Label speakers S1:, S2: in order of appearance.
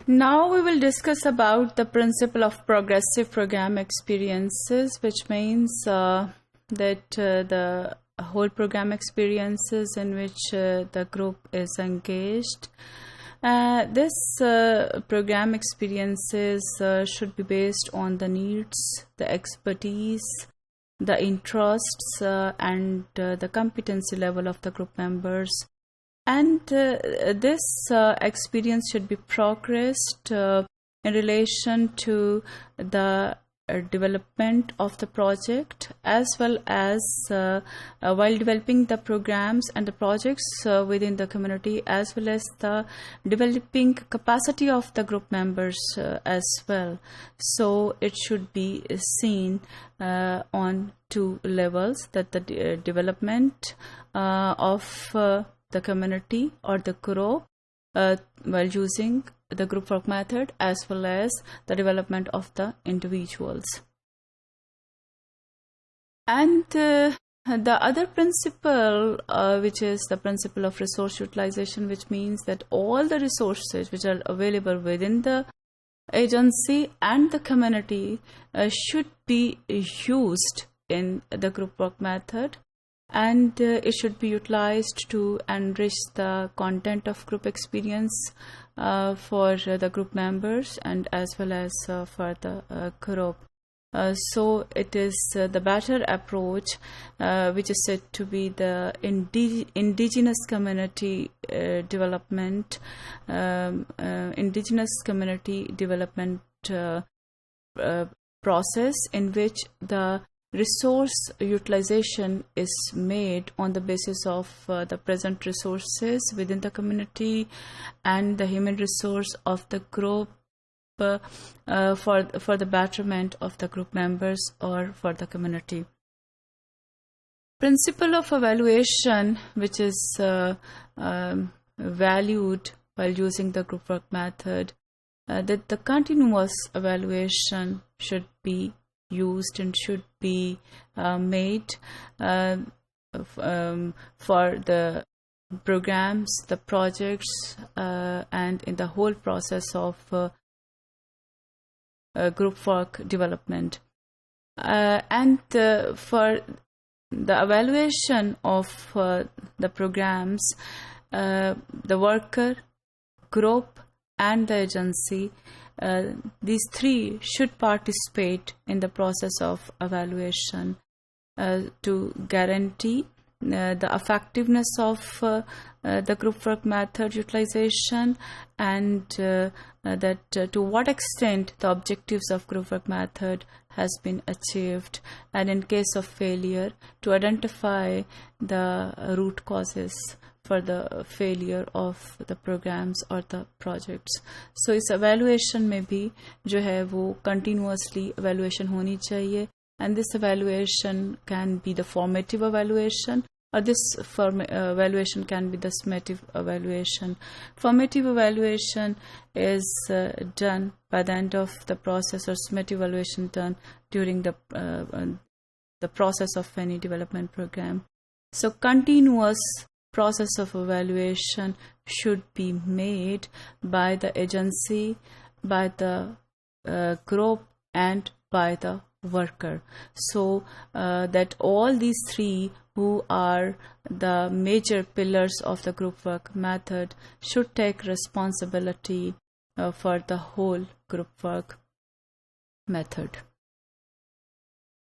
S1: Now we will discuss about the principle of progressive program experiences, which means that the whole program experiences in which the group is engaged. This program experiences should be based on the needs, the expertise, the interests, and the competency level of the group members. And this experience should be progressed in relation to the development of the project, as well as while developing the programs and the projects within the community, as well as the developing capacity of the group members as well. So it should be seen on two levels, that the development of the community or the group while using the group work method, as well as the development of the individuals. And the other principle, which is the principle of resource utilization, which means that all the resources which are available within the agency and the community should be used in the group work method, and it should be utilized to enrich the content of group experience for the group members and as well as for the group. So it is the better approach, which is said to be the indigenous community development, process, in which the resource utilization is made on the basis of the present resources within the community and the human resource of the group for the betterment of the group members or for the community. Principle of evaluation, which is valued while using the group work method, that the continuous evaluation should be used and should be made for the programs, the projects, and in the whole process of group work development. And for the evaluation of the programs, the worker, group, and the agency, these three should participate in the process of evaluation to guarantee the effectiveness of the group work method utilization, and that to what extent the objectives of group work method has been achieved, and in case of failure, to identify the root causes for the failure of the programs or the projects. So इस evaluation में भी जो है वो continuously evaluation होनी चाहिए, and this evaluation can be the formative evaluation, or this evaluation can be the summative evaluation. Formative evaluation is done by the end of the process, or summative evaluation done during the process of any development program. So continuous process of evaluation should be made by the agency, by the group, and by the worker, so that all these three, who are the major pillars of the group work method, should take responsibility for the whole group work method.